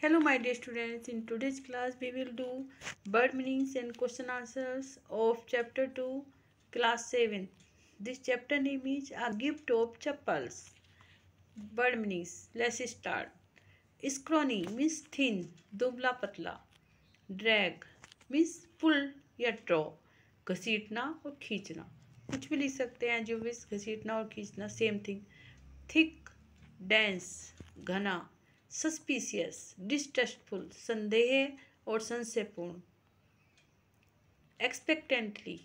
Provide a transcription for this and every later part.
Hello my dear students, in today's class we will do word meanings and question answers of chapter 2 class 7. This chapter name is A Gift of Chappals. Word meanings, let's start. Scrawny means thin, दुबला पतला. Drag means pull या draw, घसीटना और खींचना. कुछ भी लिख सकते हैं जो भी घसीटना और खींचना सेम थिंग. Thick, dense, घना. सस्पिशियस, डिस्ट्रस्टफुल, संदेह और संशयपूर्ण. एक्सपेक्टेंटली,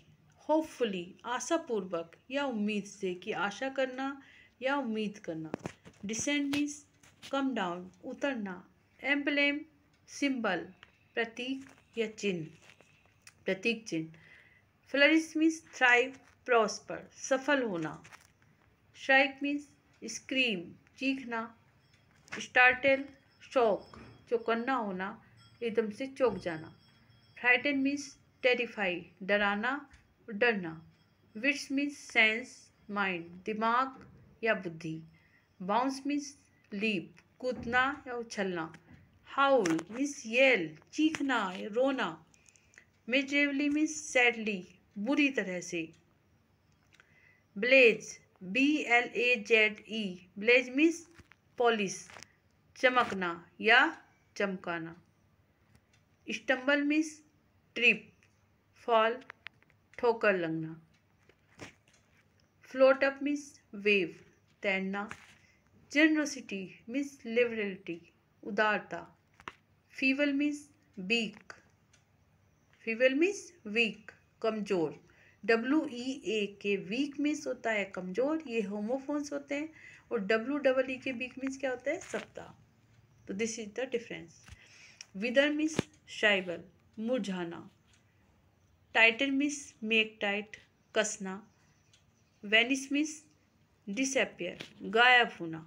होपफुली, आशापूर्वक या उम्मीद से कि आशा करना या उम्मीद करना. डिसेंड मीन्स कम डाउन, उतरना. एम्बलेम, सिंबल, प्रतीक या चिन्ह, प्रतीक चिन्ह. फ्लरिश मीन्स थ्राइव, प्रॉस्पर, सफल होना. श्राइक मीन्स स्क्रीम, चीखना. स्टार्टेल, शॉक, चौकन्ना होना, एकदम से चौंक जाना. फ्राइटन मीन्स टेरिफाई, डराना और डरना. विट्स मीन्स सेंस, माइंड, दिमाग या बुद्धि. बाउंस मीन्स लीप, कूदना या उछलना. हाउल मीन्स येल, चीखना या रोना. मिजरेबली मीन्स सैडली, बुरी तरह से. Blaze, BLAZE, blaze means polish, चमकना या चमकाना. स्टम्बल मीन्स ट्रिप, फॉल, ठोकर लगना. फ्लोट अप मीन्स वेव, तैरना. जनरोसिटी मीन्स लिबरलिटी, उदारता. Feeble means weak, feeble means weak, कमजोर. WEAK वीक मीन्स होता है कमजोर, ये होमोफोन्स होते हैं. और WEE के वीक मीन्स क्या होता है, सप्ता. तो this is the difference. Wither means shrivel, मुरझाना. टाइटन मीन्स मेक टाइट, कसना. वेनिस मीन्स डिसअपियर, गायब होना.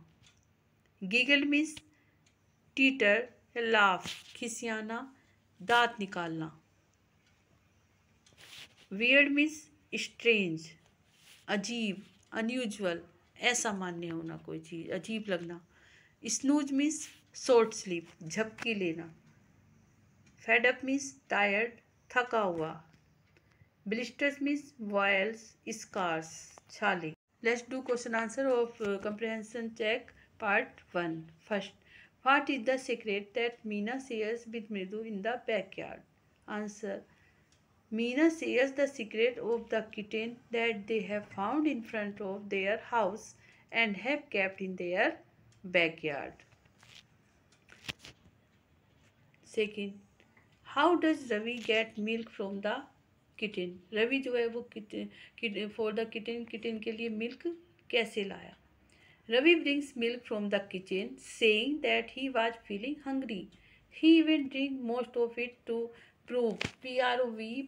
गिगल मीन्स टीटर या लाफ, खिसियाना, दांत निकालना. वियर्ड मीन्स स्ट्रेंज, अजीब, अनयूजुअल, असामान्य होना, कोई चीज़ अजीब लगना. स्नूज मीन्स शॉर्ट स्लीप, झपकी लेना. फेड अप मीन्स टायर्ड, थका हुआ. ब्लिस्टर्स मीन्स वॉयल्स, स्कार्स, छाले. Let's do question answer of comprehension check part 1. First, what is the secret that Meena shares with Mridu in the backyard? Answer, Meena shares the secret of the kitten that they have found in front of their house and have kept in their backyard. Second, how does Ravi get milk from the kitten? Ravi जो है वो for the kitten के लिए milk कैसे लाया? Ravi brings milk from the kitchen, saying that he was feeling hungry. He even drank most of it to prove,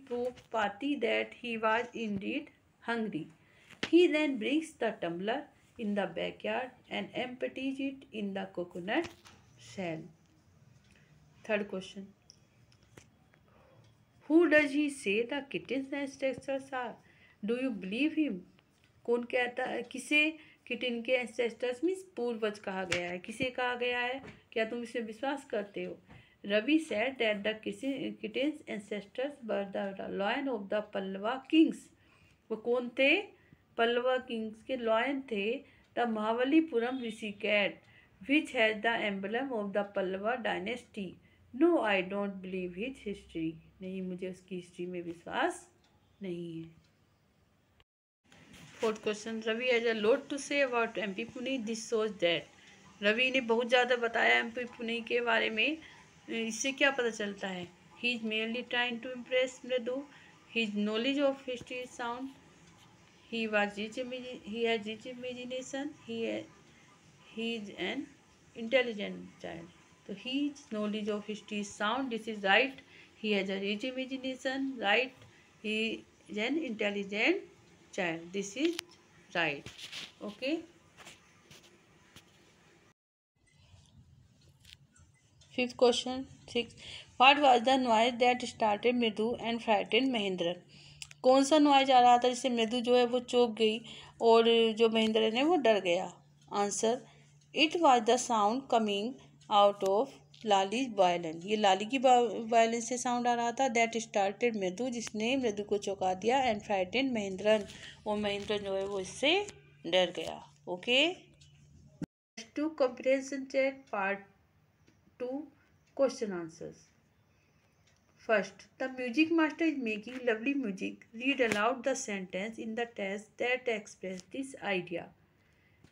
prove party that he was indeed hungry. He then brings the tumbler in the backyard and empties it in the coconut shell. Third question, who does he say the kitten's ancestors are? Do you believe him? कौन कहता है, किसे kitten के ancestors means पूर्वज कहा गया है, किसे कहा गया है, क्या तुम इसे विश्वास करते हो? Ravi said that the kitten's ancestors were the lion of the Pallava kings. वो कौन थे? पल्लवा किंग्स के लॉयन थे. The Mahabalipuram rishi cat, which has the emblem of the Pallava dynasty. No, I don't believe his history. नहीं, मुझे उसकी history में विश्वास नहीं है. Fourth question, Ravi has a lot to say about MP Pune. This shows that Ravi ने बहुत ज़्यादा बताया MP पुणे के बारे में. इससे क्या पता चलता है? He is mainly trying to impress Mridu. His knowledge of history is sound. He has rich imagination. He is an intelligent child. तो his knowledge of history is sound, this is right. He has a rich imagination, right. He is an intelligent child, this is right. Okay. Fifth question, 6. What was the noise that started मृदु and frightened Mahendra? कौन सा noise आ रहा था जिससे मृदु जो है वो चौंक गई और जो महेंद्र ने वो डर गया? Answer, it was the sound coming out of Lali violin, ये लाली की वायलिन से साउंड आ रहा था। दैट स्टार्टेड मृदु, जिसने मृदु को चौंका दिया। एंड फ्राइटेंड महेंद्रन, और महेंद्रन जो है वो इससे डर गया। Okay, to comprehension check part 2 question answers. First, the music master is making lovely music. Read aloud the sentence in the text that express this idea.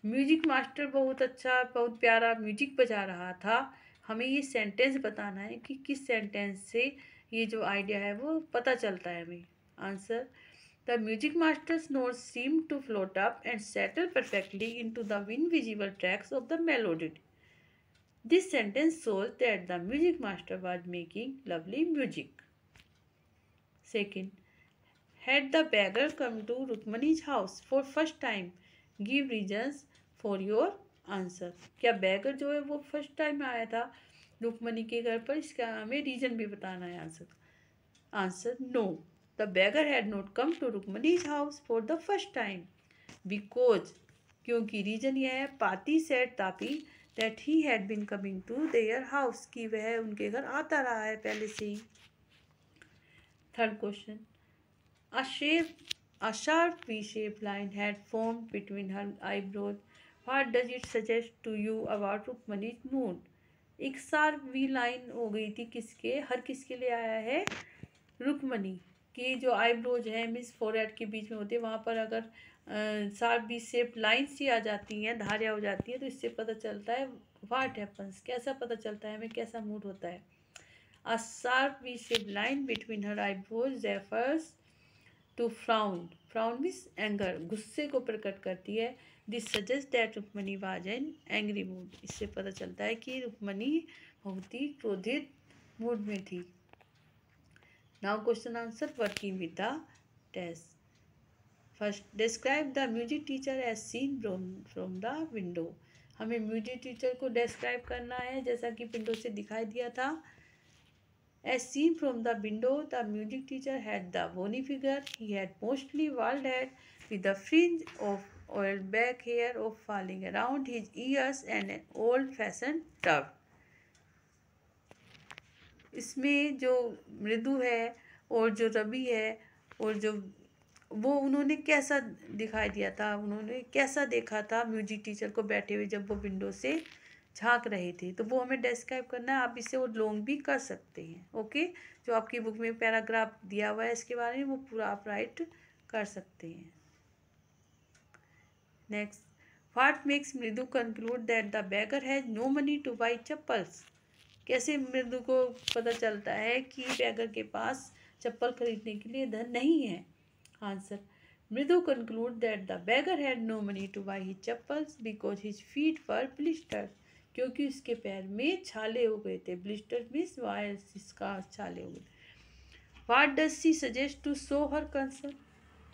Music master बहुत अच्छा, बहुत प्यारा म्यूजिक बजा रहा था। हमें ये सेंटेंस बताना है कि किस सेंटेंस से ये जो आइडिया है वो पता चलता है हमें। Answer, the music master's notes seem to float up and settle perfectly into the invisible tracks of the melody. This sentence shows that the music master was making lovely music. Second, had the beggar come to Rukmani's house for first time? Give reasons for your answer. क्या beggar जो है वो first time आया था रुक्मणी के घर पर? इसका हमें रीजन भी बताना है answer. Answer, no, the beggar had not come to Rukmani's house for the first time. Because, क्योंकि रीजन यह है, पाती said Tapi that he had been coming to their house, कि वह उनके घर आता रहा है पहले से ही। Third question, a sharp V-shaped line had formed between her eyebrows. What does it suggest to you about Rukmani's mood? एक शार्प वी लाइन हो गई थी, किसके, हर किसके लिए आया है? रुक्मणी की जो आईब्रोज है मिस फोरहेड के बीच में होते हैं, वहाँ पर अगर शार्प वी शेप लाइन्स ही आ जाती हैं, धारियाँ हो जाती हैं, तो इससे पता चलता है व्हाट हैपन्स, कैसा पता चलता है हमें, कैसा मूड होता है। A sharp V-shaped line between her eyebrows refers to frown. Frown means anger, गुस्से को प्रकट करती है। This suggests that Rukmini was in angry mood. इससे पता चलता है कि रुक्मणी बहुत ही क्रोधित मूड में थी। Now question answer working with the test. First, describe the music teacher as seen from the window. हमें म्यूजिक टीचर को डिस्क्राइब करना है जैसा कि विंडो से दिखाई दिया था। As seen from the window, the music teacher had the bony figure. He had mostly bald head with a fringe of oiled back hair of falling around his ears and an old-fashioned tuft. इसमें जो मृदु है और जो रवि है और जो वो उन्होंने कैसा दिखाई दिया था, उन्होंने कैसा देखा था म्यूजिक टीचर को बैठे हुए जब वो विंडो से झांक रहे थे, तो वो हमें डिस्क्राइब करना है। आप इसे और लॉन्ग भी कर सकते हैं। ओके, जो आपकी बुक में पैराग्राफ दिया हुआ है इसके बारे में वो पूरा आप राइट कर सकते हैं। Next, what makes Mridu conclude that the beggar has no money to buy chappals? कैसे मृदु को पता चलता है कि बेगर के पास चप्पल खरीदने के लिए धन नहीं है? Answer, Mridu conclude that the beggar had no money to buy his chappals because his feet were blistered, क्योंकि उसके पैर में छाले हो गए थे। ब्लिस्टर मीन्स वायर्स, इसका छाले हो गए। What does she suggest to show her concern?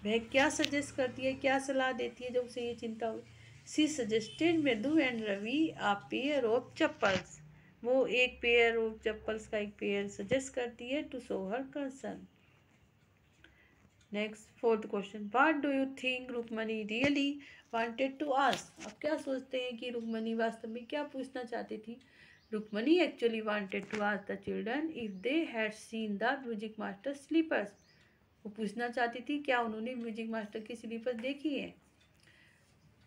वह क्या सजेस्ट करती है, क्या सलाह देती है जब उसे ये चिंता हुई? She suggested Mridu and Ravi a pair of chappals, वो एक पेयर ऑफ चप्पल्स का एक पेयर सजेस्ट करती है to show her concern. Next fourth question, what do you think Rukmani really wanted to ask? आप क्या सोचते हैं कि रुक्मणी वास्तव में क्या पूछना चाहती थी? Rukmani actually wanted to ask the children if they had seen the music master sleepers. वो पूछना चाहती थी क्या उन्होंने म्यूजिक मास्टर की स्लीपर्स देखी है।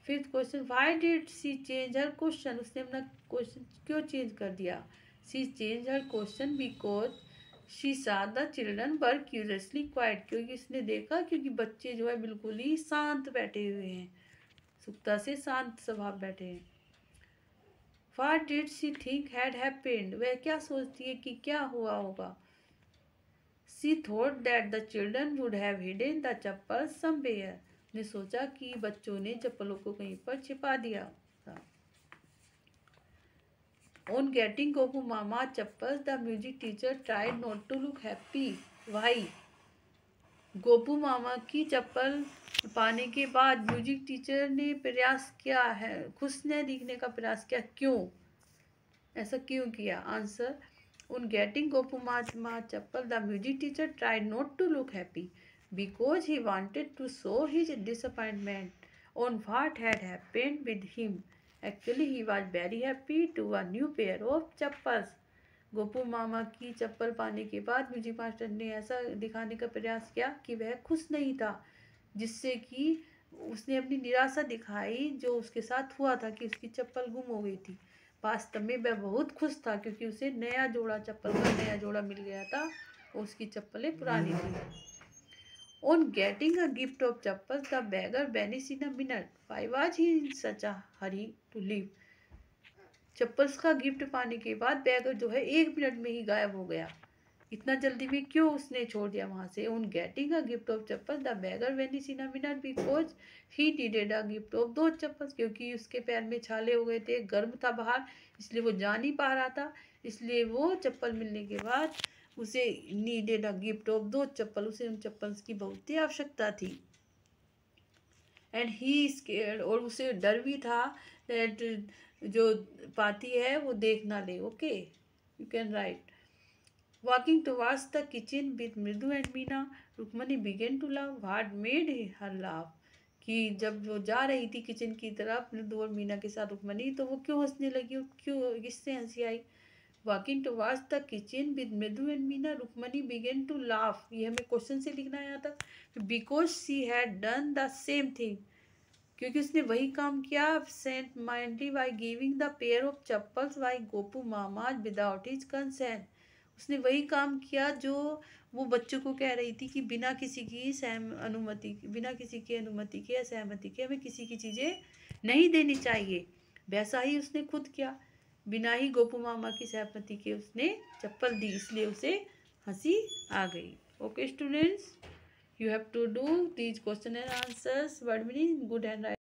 Fifth question, why did she change her question? उसने अपना क्वेश्चन क्यों चेंज कर दिया? She change her question because she saw the children were curiously quiet, क्योंकि उसने देखा क्योंकि बच्चे जो है बिल्कुल ही शांत बैठे हुए हैं, सुकता से शांत स्वभाव बैठे हैं। What did she think had happened? वह क्या सोचती है कि क्या हुआ होगा? She thought that the children would have hidden the chappal somewhere, ने सोचा कि बच्चों ने चप्पलों को कहीं पर छिपा दिया था। On getting Gopu Mama chappals, the music teacher tried not to look happy. Why? Gopu मामा की चप्पल पाने के बाद म्यूजिक टीचर ने प्रयास किया है, खुश न दिखने का प्रयास किया। क्यों? ऐसा क्यों किया? Answer, on getting Gopu mama chappal, the music teacher tried not to look happy because he wanted to show his disappointment on what had happened with him. Actually, he was very happy to a new pair of chappals. Gopu मामा की चप्पल पाने के बाद music master ने ऐसा दिखाने का प्रयास किया कि वह खुश नहीं था, जिससे कि उसने अपनी निराशा दिखाई जो उसके साथ हुआ था कि उसकी चप्पल गुम हो गई थी। वास्तव में वह बहुत खुश था क्योंकि उसे नया जोड़ा चप्पल का नया जोड़ा मिल गया था और उसकी चप्पलें पुरानी थी। On getting a gift of chappals, the beggar vanished in a minute. Why was he in such a hurry to leave? Chappals का गिफ्ट पाने के बाद बैगर जो है 1 मिनट में ही गायब हो गया। इतना जल्दी में क्यों उसने छोड़ दिया वहां से? On getting a gift of chappal the bagger Venice in a minute because he needed a gift of दो चप्पल्स, क्योंकि उसके पैर में छाले हो गए थे, गर्म था बाहर, इसलिए वो जा नहीं पा रहा था। इसलिए वो चप्पल मिलने के बाद उसे नीडेड अ गिफ्ट ऑफ दो चप्पल, उसे उन चप्पल्स की बहुत ही आवश्यकता थी। एंड ही स्केर्ड, और उसे डर भी था दैट जो पाती है वो देख ना ले। Okay, you can write. Walking towards the kitchen with Mridu and Meena, Rukmani began to love what made her laugh, कि जब वो जा रही थी किचन की तरफ मृदु और मीना के साथ रुक्मणी, तो वो क्यों हंसने लगी और क्यों किससे हंसी आई? Walking towards the kitchen with Mridu and Meena, Rukmani began to laugh, ये हमें क्वेश्चन से लिखना है यहाँ तक। Because she had done the same thing, क्योंकि उसने वही काम किया absentmindedly by giving the pair of chappals by Gopu मामा विदाउट हिज कंसेंट। उसने वही काम किया जो वो बच्चों को कह रही थी कि बिना किसी की बिना किसी की अनुमति के या सहमति के हमें किसी की चीज़ें नहीं देनी चाहिए। वैसा ही उसने खुद किया, बिना ही गोपू मामा की सहमति के उसने चप्पल दी, इसलिए उसे हंसी आ गई। Okay students, you have to do these question and answers, word meaning, good handwriting.